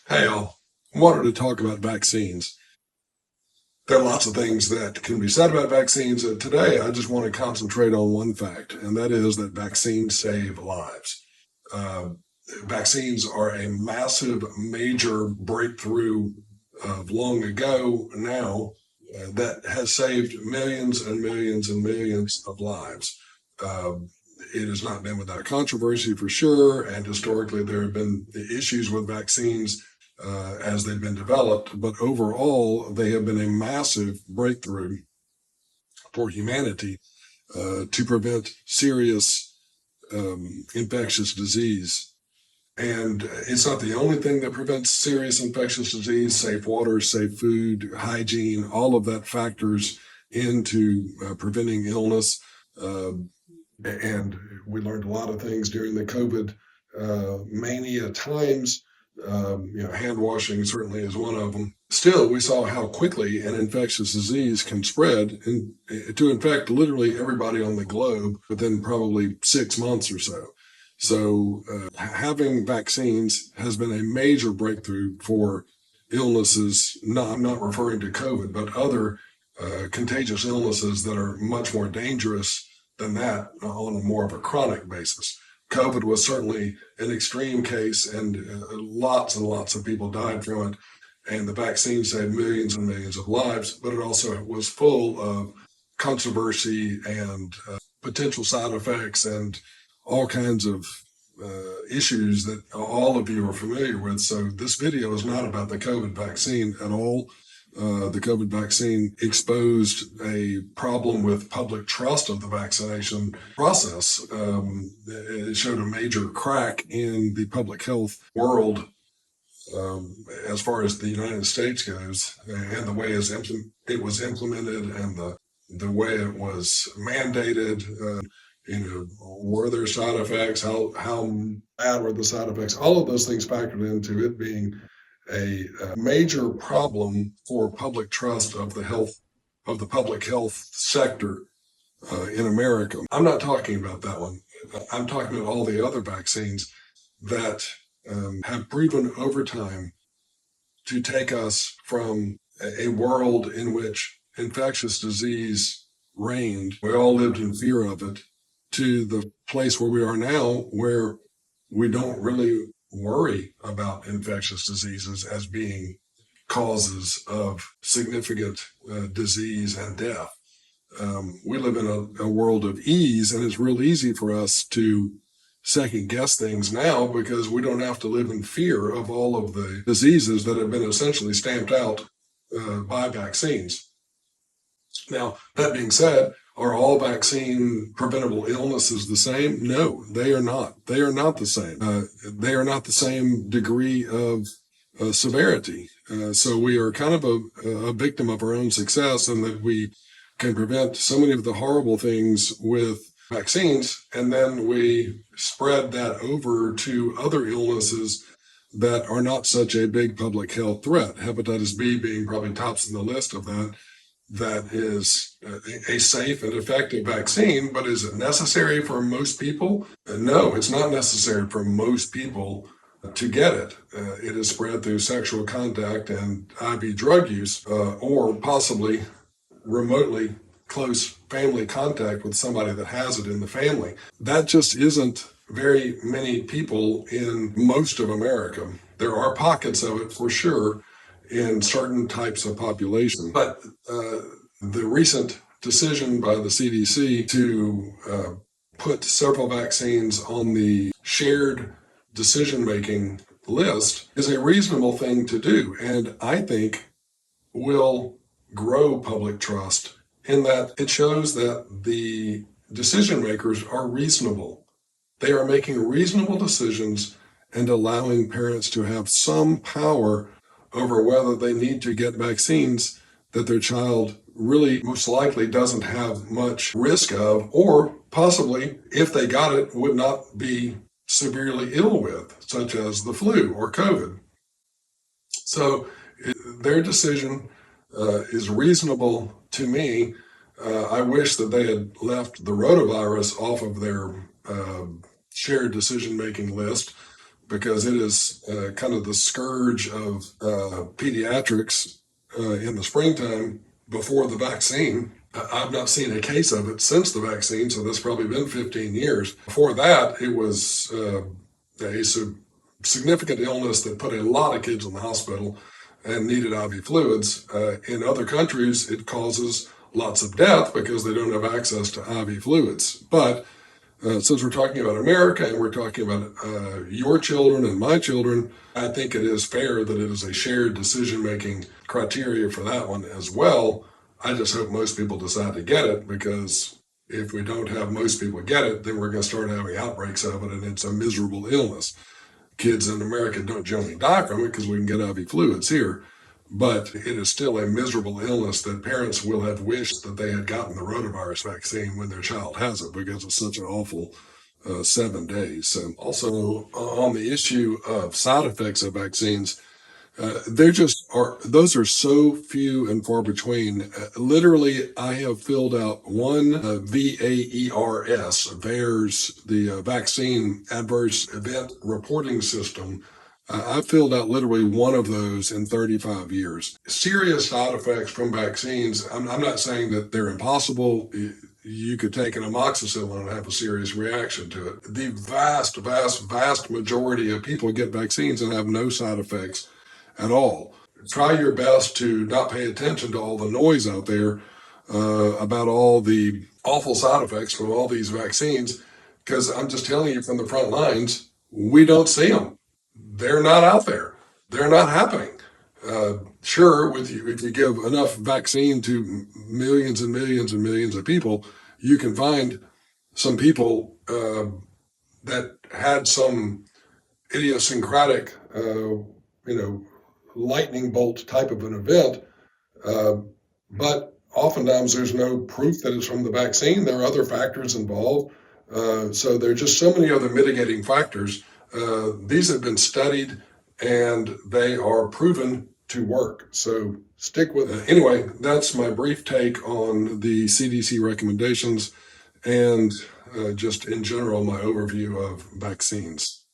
Hey, I wanted to talk about vaccines. There are lots of things that can be said about vaccines. Today, I just want to concentrate on one fact, and that is that vaccines save lives. Uh, Vaccines are a massive, major breakthrough of long ago now that has saved millions and millions and millions of lives. Uh, it has not been without controversy for sure, and historically there have been issues with vaccines as they've been developed, but overall they have been a massive breakthrough for humanity to prevent serious infectious disease. And it's not the only thing that prevents serious infectious disease. Safe water, safe food, hygiene, all of that factors into preventing illness. Uh, and we learned a lot of things during the COVID mania times. Hand washing certainly is one of them. Still, we saw how quickly an infectious disease can spread to infect literally everybody on the globe within probably 6 months or so. So having vaccines has been a major breakthrough for illnesses. I'm not referring to COVID, but other contagious illnesses that are much more dangerous than that on a more of a chronic basis. COVID was certainly an extreme case, and lots and lots of people died from it. And the vaccine saved millions and millions of lives, but it also was full of controversy and potential side effects and all kinds of issues that all of you are familiar with. So this video is not about the COVID vaccine at all. The COVID vaccine exposed a problem with public trust of the vaccination process. It showed a major crack in the public health world as far as the United States goes, and the way it was implemented and the way it was mandated. Were there side effects? How bad were the side effects? All of those things factored into it being a major problem for public trust of the public health sector in America. I'm not talking about that one. I'm talking about all the other vaccines that have proven over time to take us from a world in which infectious disease reigned. We all lived in fear of it, to the place where we are now, where we don't really worry about infectious diseases as being causes of significant disease and death. We live in a world of ease, and it's real easy for us to second guess things now because we don't have to live in fear of all of the diseases that have been essentially stamped out by vaccines. Now, that being said, are all vaccine preventable illnesses the same? No, they are not. They are not the same. They are not the same degree of severity. So we are kind of a victim of our own success, and that we can prevent so many of the horrible things with vaccines, and then we spread that over to other illnesses that are not such a big public health threat. Hepatitis B being probably tops in the list of that. That is a safe and effective vaccine, but is it necessary for most people? No, it's not necessary for most people to get it. It is spread through sexual contact and IV drug use, or possibly remotely close family contact with somebody that has it in the family. That just isn't very many people in most of America. There are pockets of it for sure in certain types of population. But the recent decision by the CDC to put several vaccines on the shared decision-making list is a reasonable thing to do, and I think will grow public trust in that it shows that the decision makers are reasonable. They are making reasonable decisions and allowing parents to have some power over whether they need to get vaccines that their child really most likely doesn't have much risk of, or possibly, if they got it, would not be severely ill with, such as the flu or COVID. So their decision is reasonable to me. I wish that they had left the rotavirus off of their shared decision-making list, because it is kind of the scourge of pediatrics in the springtime before the vaccine. I've not seen a case of it since the vaccine, so that's probably been 15 years. Before that, it was a significant illness that put a lot of kids in the hospital and needed IV fluids. In other countries, it causes lots of death because they don't have access to IV fluids. But since we're talking about America and we're talking about your children and my children, I think it is fair that it is a shared decision-making criteria for that one as well. I just hope most people decide to get it, because if we don't have most people get it, then we're going to start having outbreaks of it, and it's a miserable illness. Kids in America don't generally die from it because we can get IV fluids here, but it is still a miserable illness that parents will have wished that they had gotten the rotavirus vaccine when their child has it, because it's such an awful 7 days. And also on the issue of side effects of vaccines, those are so few and far between. Literally, I have filled out one VAERS, the Vaccine Adverse Event Reporting System. I filled out literally one of those in 35 years. Serious side effects from vaccines, I'm not saying that they're impossible. You could take an amoxicillin and have a serious reaction to it. The vast majority of people get vaccines and have no side effects at all. Try your best to not pay attention to all the noise out there about all the awful side effects from all these vaccines, because I'm just telling you from the front lines, we don't see them. They're not out there. They're not happening. Sure, if you give enough vaccine to millions and millions and millions of people, you can find some people that had some idiosyncratic, lightning bolt type of an event, but oftentimes there's no proof that it's from the vaccine. There are other factors involved. So there are just so many other mitigating factors. These have been studied and they are proven to work. So stick with it. Anyway, that's my brief take on the CDC recommendations and just in general, my overview of vaccines.